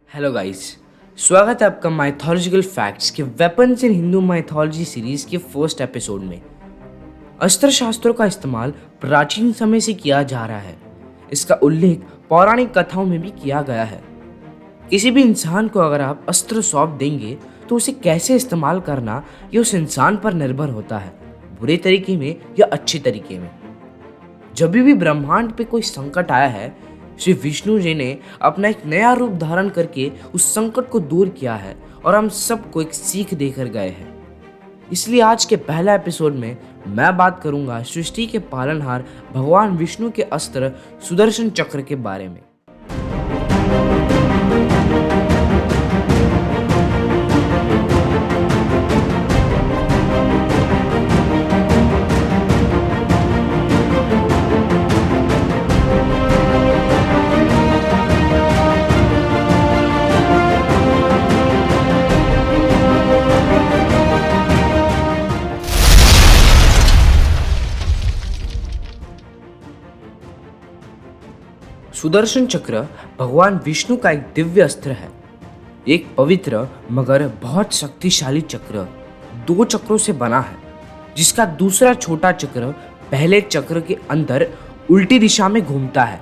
Hello guys, स्वागत है आपका माइथोलॉजिकल फैक्ट्स के वेपन्स इन हिंदू माइथोलॉजी सीरीज के फर्स्ट एपिसोड में। अस्त्र शस्त्रों का इस्तेमाल प्राचीन समय से किया जा रहा है। इसका उल्लेख पौराणिक कथाओं में भी किया गया है। किसी भी इंसान को अगर आप अस्त्र सौंप देंगे तो उसे कैसे इस्तेमाल करना ये उस इंसान पर निर्भर होता है, बुरे तरीके में या अच्छे तरीके में। जब भी ब्रह्मांड पे कोई संकट आया है, श्री विष्णु जी ने अपना एक नया रूप धारण करके उस संकट को दूर किया है और हम सबको एक सीख देकर गए हैं। इसलिए आज के पहला एपिसोड में मैं बात करूंगा सृष्टि के पालनहार भगवान विष्णु के अस्त्र सुदर्शन चक्र के बारे में। सुदर्शन चक्र भगवान विष्णु का एक दिव्य अस्त्र है। एक पवित्र मगर बहुत शक्तिशाली चक्र दो चक्रों से बना है, जिसका दूसरा छोटा चक्र पहले चक्र के अंदर उल्टी दिशा में घूमता है।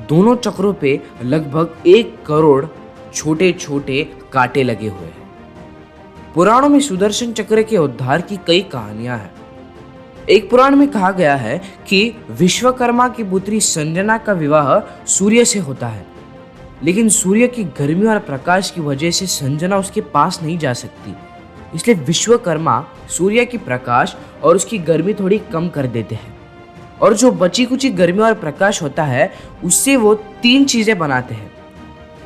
दोनों चक्रों पे लगभग 1 करोड़ छोटे छोटे कांटे लगे हुए हैं। पुराणों में सुदर्शन चक्र के उद्धार की कई कहानियां हैं। एक पुराण में कहा गया है कि विश्वकर्मा की पुत्री संजना का विवाह सूर्य से होता है, लेकिन सूर्य की गर्मी और प्रकाश की वजह से संजना उसके पास नहीं जा सकती। इसलिए विश्वकर्मा सूर्य की प्रकाश और उसकी गर्मी थोड़ी कम कर देते हैं, और जो बची कुची गर्मी और प्रकाश होता है उससे वो 3 चीजें बनाते हैं: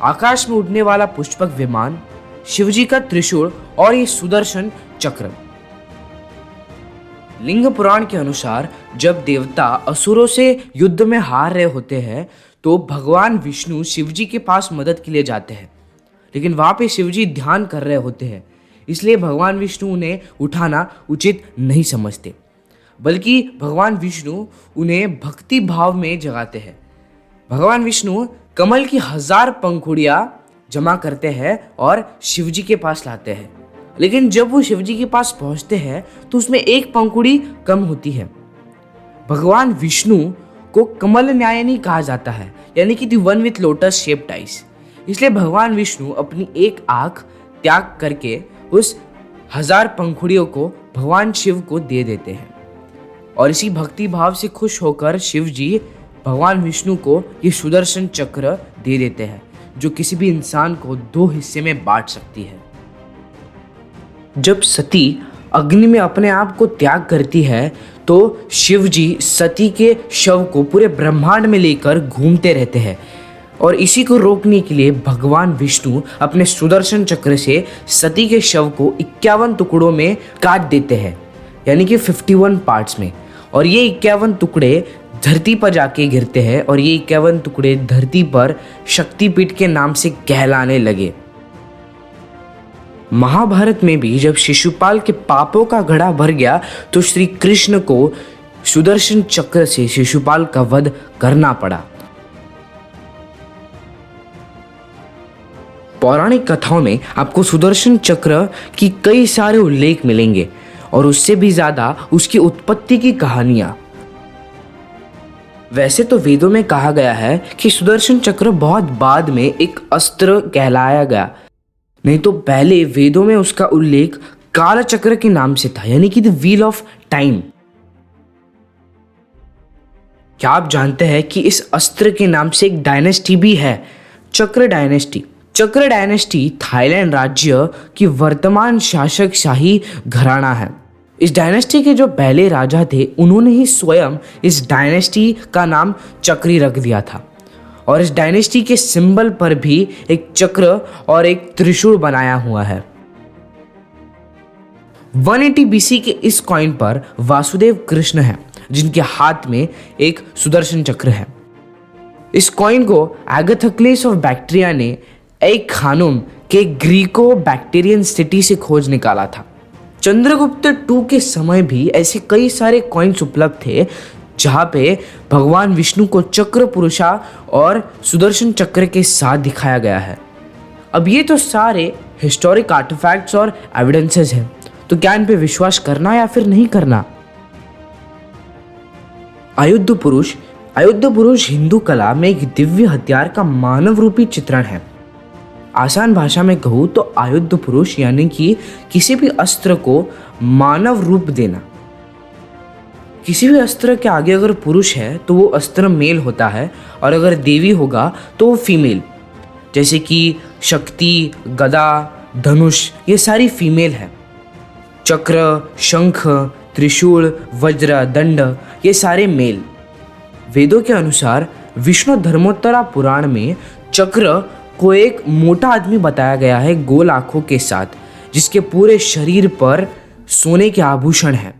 आकाश में उड़ने वाला पुष्पक विमान, शिवजी का त्रिशूल और ये सुदर्शन चक्र। लिंग पुराण के अनुसार जब देवता असुरों से युद्ध में हार रहे होते हैं तो भगवान विष्णु शिवजी के पास मदद के लिए जाते हैं, लेकिन वहां पे शिवजी ध्यान कर रहे होते हैं। इसलिए भगवान विष्णु उन्हें उठाना उचित नहीं समझते, बल्कि भगवान विष्णु उन्हें भक्ति भाव में जगाते हैं। भगवान विष्णु कमल की 1000 पंखुड़ियां जमा करते हैं और शिवजी के पास लाते हैं, लेकिन जब वो शिवजी के पास पहुंचते हैं तो उसमें 1 पंखुड़ी कम होती है। भगवान विष्णु को कमल न्यायनी कहा जाता है, यानी कि the one with lotus shaped eyes. इसलिए भगवान विष्णु अपनी एक आंख त्याग करके उस 1000 पंखुड़ियों को भगवान शिव को दे देते हैं, और इसी भक्ति भाव से खुश होकर शिव जी भगवान विष्णु को ये सुदर्शन चक्र दे देते हैं, जो किसी भी इंसान को 2 हिस्से में बांट सकती है। जब सती अग्नि में अपने आप को त्याग करती है तो शिव जी सती के शव को पूरे ब्रह्मांड में लेकर घूमते रहते हैं, और इसी को रोकने के लिए भगवान विष्णु अपने सुदर्शन चक्र से सती के शव को 51 टुकड़ों में काट देते हैं, यानी कि 51 पार्ट्स में। और ये 51 टुकड़े धरती पर जाके गिरते हैं, और ये 51 टुकड़े धरती पर शक्तिपीठ के नाम से कहलाने लगे। महाभारत में भी जब शिशुपाल के पापों का घड़ा भर गया तो श्री कृष्ण को सुदर्शन चक्र से शिशुपाल का वध करना पड़ा। पौराणिक कथाओं में आपको सुदर्शन चक्र की कई सारे उल्लेख मिलेंगे, और उससे भी ज्यादा उसकी उत्पत्ति की कहानियां। वैसे तो वेदों में कहा गया है कि सुदर्शन चक्र बहुत बाद में एक अस्त्र कहलाया गया, नहीं तो पहले वेदों में उसका उल्लेख काल चक्र के नाम से था, यानी कि द व्हील ऑफ टाइम। क्या आप जानते हैं कि इस अस्त्र के नाम से एक डायनेस्टी भी है, चक्र डायनेस्टी। चक्र डायनेस्टी थाईलैंड राज्य की वर्तमान शासक शाही घराना है। इस डायनेस्टी के जो पहले राजा थे उन्होंने ही स्वयं इस डायनेस्टी का नाम चक्री रख दिया था, और इस डायनेस्टी के सिंबल पर भी एक चक्र और एक त्रिशूल बनाया हुआ है। 180 BC के इस कॉइन पर वासुदेव कृष्ण है, जिनके हाथ में एक सुदर्शन चक्र है। इस कॉइन को एगाथोक्लेस ऑफ बैक्ट्रिया ने एक खानुम के ग्रीको बैक्टीरियन सिटी से खोज निकाला था। चंद्रगुप्त II के समय भी ऐसे कई सारे कॉइन्स उपलब्ध थे जहाँ पे भगवान विष्णु को चक्र पुरुषा और सुदर्शन चक्र के साथ दिखाया गया है। अब ये तो सारे हिस्टोरिक आर्टिफैक्ट्स और एविडेंसेस हैं, तो क्या इन पे विश्वास करना या फिर नहीं करना? आयुध पुरुष हिंदू कला में एक दिव्य हथियार का मानव रूपी चित्रण है। आसान भाषा में कहूँ तो आयुध पुरुष यानी कि किसी भी अस्त्र को मानव रूप देना। किसी भी अस्त्र के आगे अगर पुरुष है तो वो अस्त्र मेल होता है, और अगर देवी होगा तो वो फीमेल। जैसे कि शक्ति, गदा, धनुष, ये सारी फीमेल है। चक्र, शंख, त्रिशूल, वज्र, दंड, ये सारे मेल। वेदों के अनुसार विष्णु धर्मोत्तरा पुराण में चक्र को एक मोटा आदमी बताया गया है गोल आंखों के साथ, जिसके पूरे शरीर पर सोने के आभूषण हैं।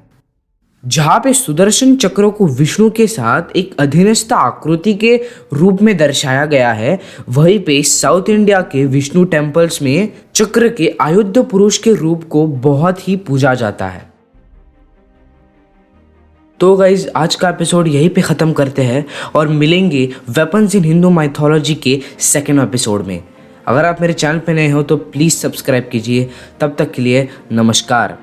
जहाँ पे सुदर्शन चक्र को विष्णु के साथ एक अधीनस्थ आकृति के रूप में दर्शाया गया है, वहीं पे साउथ इंडिया के विष्णु टेम्पल्स में चक्र के आयुध पुरुष के रूप को बहुत ही पूजा जाता है। तो गाइज आज का एपिसोड यहीं पे ख़त्म करते हैं और मिलेंगे वेपन्स इन हिंदू माइथोलॉजी के सेकेंड एपिसोड में। अगर आप मेरे चैनल पे नए हो तो प्लीज़ सब्सक्राइब कीजिए। तब तक के लिए नमस्कार।